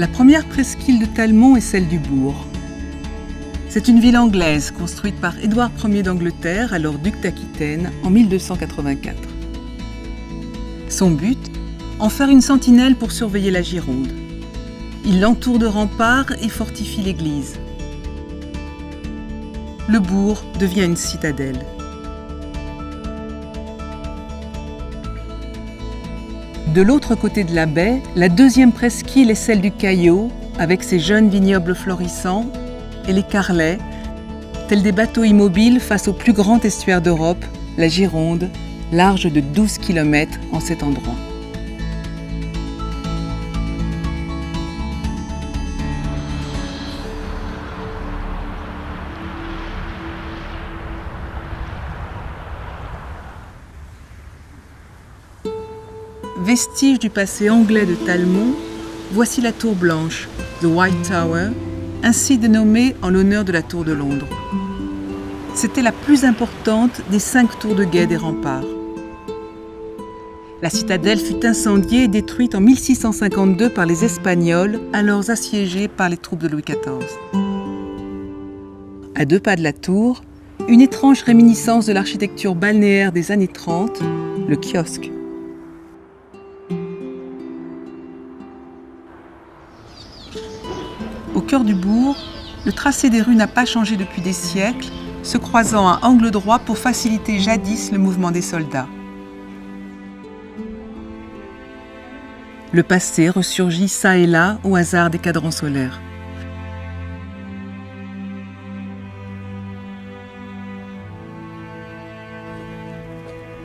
La première presqu'île de Talmont est celle du bourg. C'est une ville anglaise construite par Édouard Ier d'Angleterre, alors duc d'Aquitaine, en 1284. Son but, en faire une sentinelle pour surveiller la Gironde. Il l'entoure de remparts et fortifie l'église. Le bourg devient une citadelle. De l'autre côté de la baie, la deuxième presqu'île est celle du Caillot, avec ses jeunes vignobles florissants, et les carrelets, tels des bateaux immobiles face au plus grand estuaire d'Europe, la Gironde, large de 12 km en cet endroit. Vestige du passé anglais de Talmont, voici la tour blanche, The White Tower, ainsi dénommée en l'honneur de la tour de Londres. C'était la plus importante des 5 tours de guet des remparts. La citadelle fut incendiée et détruite en 1652 par les Espagnols, alors assiégés par les troupes de Louis XIV. À 2 pas de la tour, une étrange réminiscence de l'architecture balnéaire des années 30, le kiosque. Au cœur du bourg, le tracé des rues n'a pas changé depuis des siècles, se croisant à angle droit pour faciliter jadis le mouvement des soldats. Le passé ressurgit çà et là au hasard des cadrans solaires.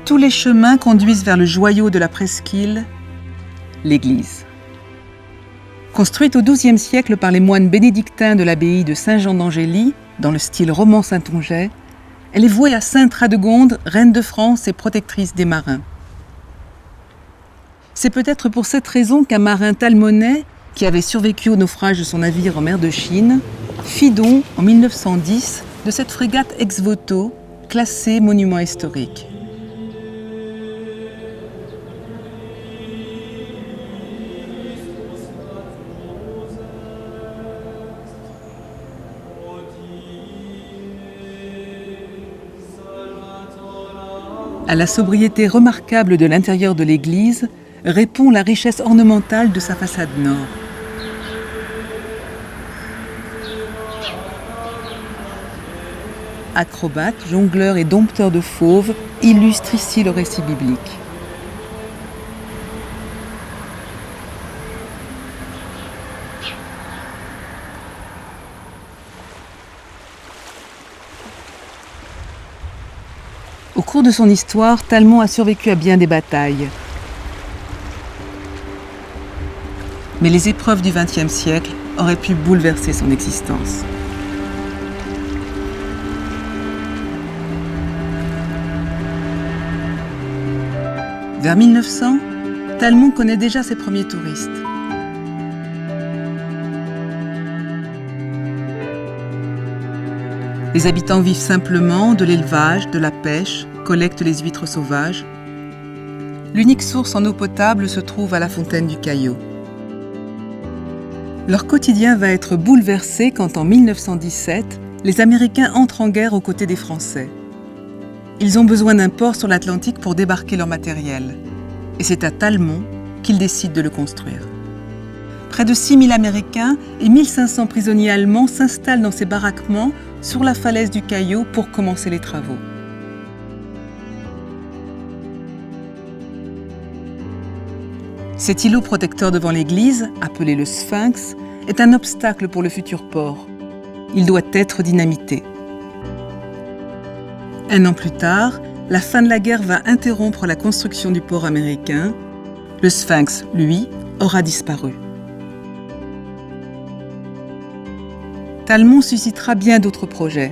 Tous les chemins conduisent vers le joyau de la presqu'île, l'église. Construite au XIIe siècle par les moines bénédictins de l'abbaye de Saint-Jean d'Angély, dans le style roman saintongeais, elle est vouée à sainte Radegonde, reine de France et protectrice des marins. C'est peut-être pour cette raison qu'un marin talmonnais, qui avait survécu au naufrage de son navire en mer de Chine, fit don, en 1910, de cette frégate ex voto, classée monument historique. À la sobriété remarquable de l'intérieur de l'église répond la richesse ornementale de sa façade nord. Acrobates, jongleurs et dompteurs de fauves illustrent ici le récit biblique. Au cours de son histoire, Talmont a survécu à bien des batailles. Mais les épreuves du XXe siècle auraient pu bouleverser son existence. Vers 1900, Talmont connaît déjà ses premiers touristes. Les habitants vivent simplement de l'élevage, de la pêche, collectent les huîtres sauvages. L'unique source en eau potable se trouve à la fontaine du Caillot. Leur quotidien va être bouleversé quand en 1917, les Américains entrent en guerre aux côtés des Français. Ils ont besoin d'un port sur l'Atlantique pour débarquer leur matériel. Et c'est à Talmont qu'ils décident de le construire. Près de 6000 Américains et 1500 prisonniers allemands s'installent dans ces baraquements sur la falaise du Caillot pour commencer les travaux. Cet îlot protecteur devant l'église, appelé le Sphinx, est un obstacle pour le futur port. Il doit être dynamité. 1 an plus tard, la fin de la guerre va interrompre la construction du port américain. Le Sphinx, lui, aura disparu. Talmont suscitera bien d'autres projets.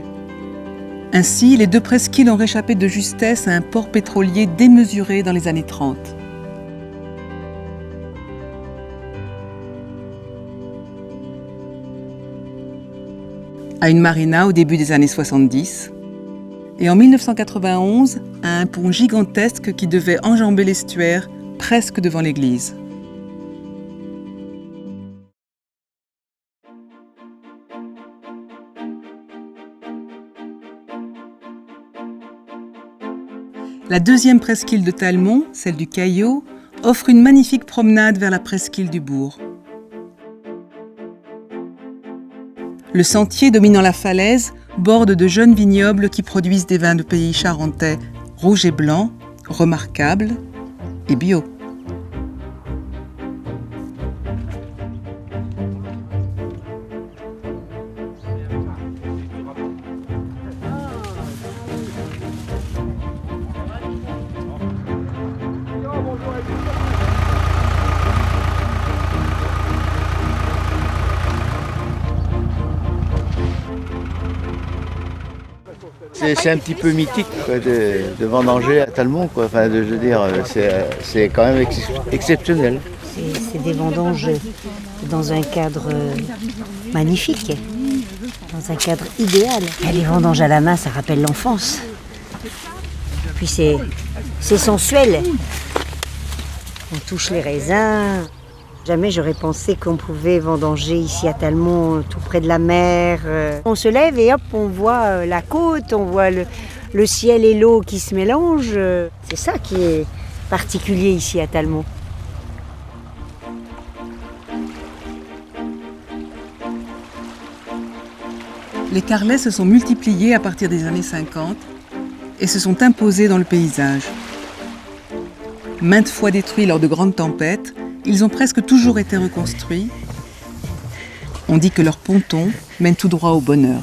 Ainsi, les 2 presqu'îles ont réchappé de justesse à un port pétrolier démesuré dans les années 30. À une marina au début des années 70. Et en 1991, à un pont gigantesque qui devait enjamber l'estuaire presque devant l'église. La deuxième presqu'île de Talmont, celle du Caillot, offre une magnifique promenade vers la presqu'île du Bourg. Le sentier dominant la falaise borde de jeunes vignobles qui produisent des vins de pays charentais, rouges et blancs, remarquables et bio. C'est un petit peu mythique quoi, de vendanger à Talmont. Quoi. Enfin, je veux dire, c'est quand même exceptionnel. C'est des vendanges dans un cadre magnifique, dans un cadre idéal. Et les vendanges à la main, ça rappelle l'enfance. Puis c'est sensuel. On touche les raisins. Jamais j'aurais pensé qu'on pouvait vendanger ici à Talmont, tout près de la mer. On se lève et hop, on voit la côte, on voit le ciel et l'eau qui se mélangent. C'est ça qui est particulier ici à Talmont. Les carlets se sont multipliés à partir des années 50 et se sont imposés dans le paysage. Maintes fois détruits lors de grandes tempêtes, ils ont presque toujours été reconstruits. On dit que leurs pontons mènent tout droit au bonheur.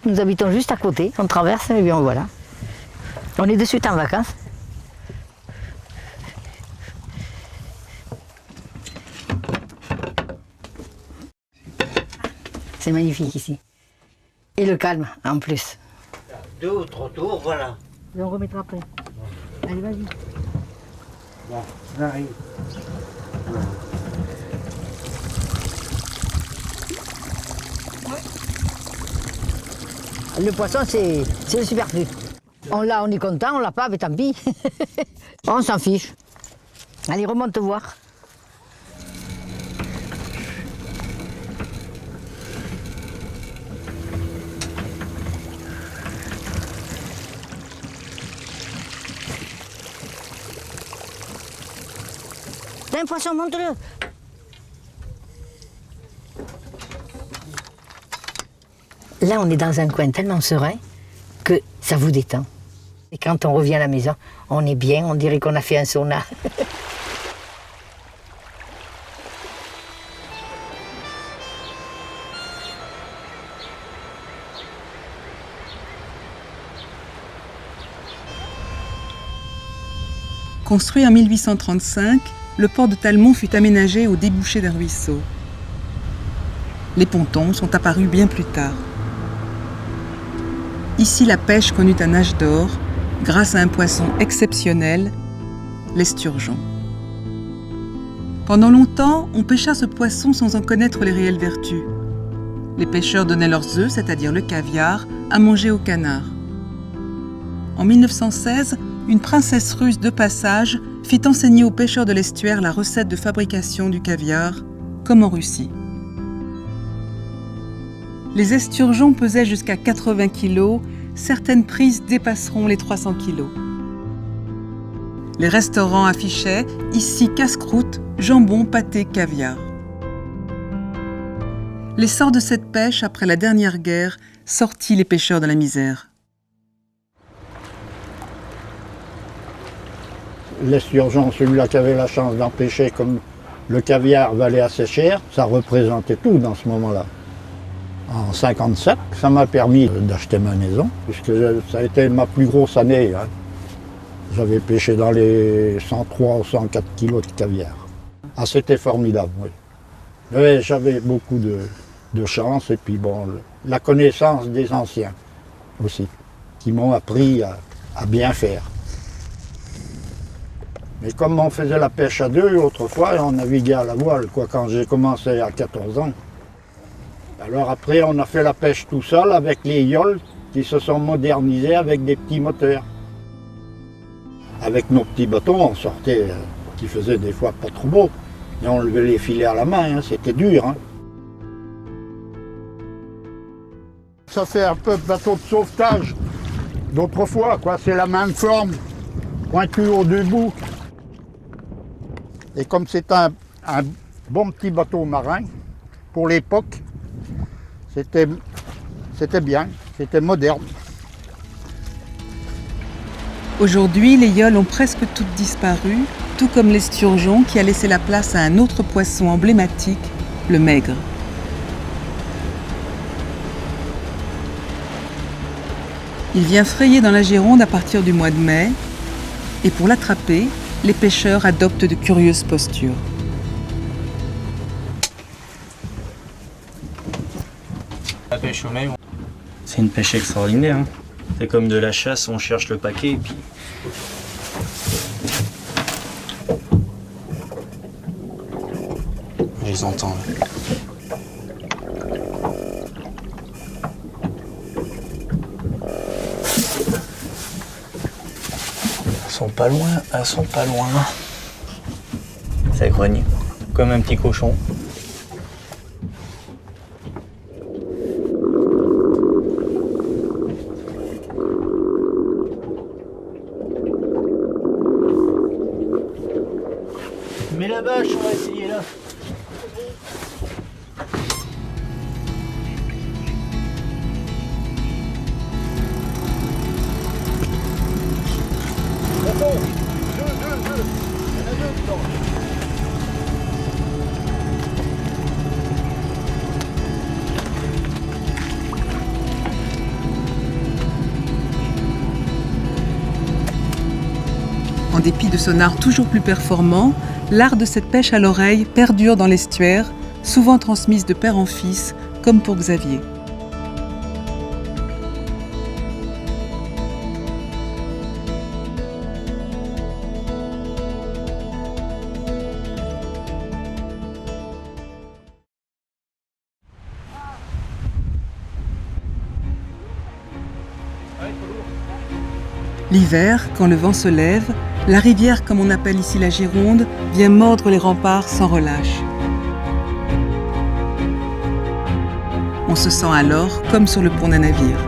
Nous habitons juste à côté, on traverse et bien voilà. On est de suite en vacances. C'est magnifique ici. Et le calme en plus. 2 ou 3 tours, voilà. Et on remettra après. Allez, vas-y. Bon, on arrive. Le poisson, c'est le superflu. On l'a, on est content, on l'a pas, mais tant pis. On s'en fiche. Allez, remonte voir. T'as un poisson, monte-le. Là, on est dans un coin tellement serein que ça vous détend. Et quand on revient à la maison, on est bien, on dirait qu'on a fait un sauna. Construit en 1835, le port de Talmont fut aménagé au débouché d'un ruisseau. Les pontons sont apparus bien plus tard. Ici, la pêche connut un âge d'or grâce à un poisson exceptionnel, l'esturgeon. Pendant longtemps, on pêcha ce poisson sans en connaître les réelles vertus. Les pêcheurs donnaient leurs œufs, c'est-à-dire le caviar, à manger aux canards. En 1916, une princesse russe de passage fit enseigner aux pêcheurs de l'estuaire la recette de fabrication du caviar, comme en Russie. Les esturgeons pesaient jusqu'à 80 kg, certaines prises dépasseront les 300 kg. Les restaurants affichaient ici casse-croûte, jambon, pâté, caviar. L'essor de cette pêche après la dernière guerre sortit les pêcheurs de la misère. L'esturgeon, celui-là qui avait la chance d'en pêcher, comme le caviar valait assez cher, ça représentait tout dans ce moment-là. En 1957, ça m'a permis d'acheter ma maison, puisque ça a été ma plus grosse année. Hein. J'avais pêché dans les 103 ou 104 kilos de caviar. Ah, c'était formidable, oui. Mais j'avais beaucoup de chance et puis bon, la connaissance des anciens aussi, qui m'ont appris à bien faire. Mais comme on faisait la pêche à deux autrefois, on naviguait à la voile, quoi, quand j'ai commencé à 14 ans. Alors après, on a fait la pêche tout seul avec les yoles qui se sont modernisés avec des petits moteurs. Avec nos petits bateaux, on sortait, qui faisaient des fois pas trop beau. Et on levait les filets à la main, hein, c'était dur. Hein. Ça fait un peu bateau de sauvetage. d'autrefois, quoi. C'est la même forme, pointue au deux bouts. Et comme c'est un bon petit bateau marin, pour l'époque, c'était bien, c'était moderne. Aujourd'hui, les yoles ont presque toutes disparu, tout comme l'esturgeon qui a laissé la place à un autre poisson emblématique, le maigre. Il vient frayer dans la Gironde à partir du mois de mai, et pour l'attraper, les pêcheurs adoptent de curieuses postures. La pêche au maigre, c'est une pêche extraordinaire. Hein. C'est comme de la chasse, on cherche le paquet et puis... Je les entends là. Elles sont pas loin. Ça grogne, comme un petit cochon. Mets la bâche, on va essayer là. En dépit de son art toujours plus performant, l'art de cette pêche à l'oreille perdure dans l'estuaire, souvent transmise de père en fils, comme pour Xavier. L'hiver, quand le vent se lève, la rivière, comme on appelle ici la Gironde, vient mordre les remparts sans relâche. On se sent alors comme sur le pont d'un navire.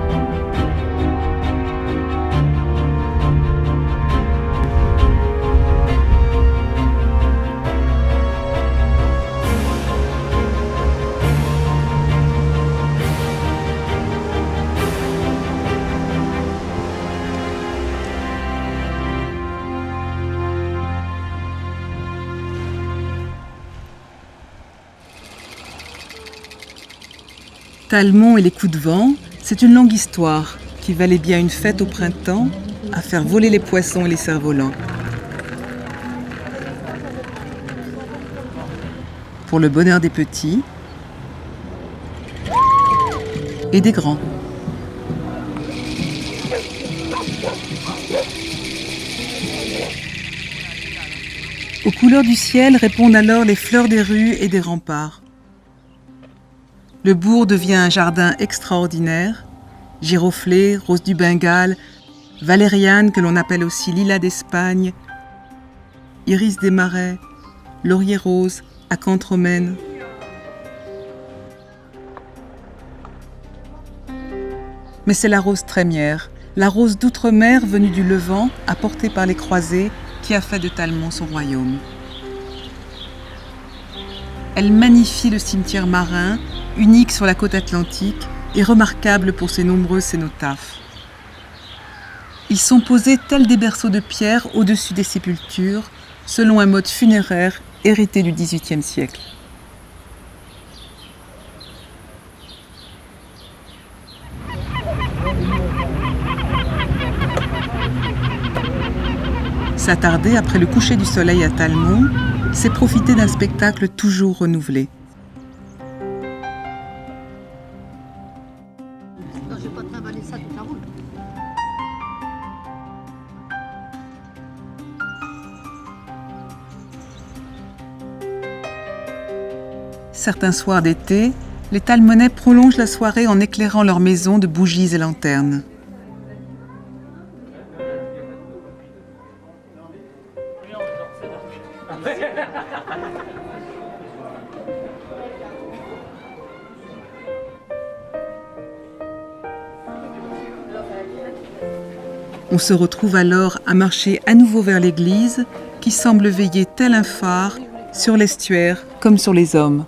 Talmont et les coups de vent, c'est une longue histoire qui valait bien une fête au printemps à faire voler les poissons et les cerfs-volants. Pour le bonheur des petits et des grands. Aux couleurs du ciel répondent alors les fleurs des rues et des remparts. Le bourg devient un jardin extraordinaire, giroflées, roses du Bengale, valériane que l'on appelle aussi lilas d'Espagne, iris des marais, laurier rose, acanthe romaine. Mais c'est la rose trémière, la rose d'outre-mer venue du Levant, apportée par les croisés, qui a fait de Talmont son royaume. Elle magnifie le cimetière marin, unique sur la côte atlantique et remarquable pour ses nombreux cénotaphes. Ils sont posés tels des berceaux de pierre au-dessus des sépultures, selon un mode funéraire hérité du XVIIIe siècle. S'attarder après le coucher du soleil à Talmont, c'est profiter d'un spectacle toujours renouvelé. Certains soirs d'été, les Talmonnais prolongent la soirée en éclairant leurs maisons de bougies et lanternes. On se retrouve alors à marcher à nouveau vers l'église qui semble veiller tel un phare sur l'estuaire comme sur les hommes.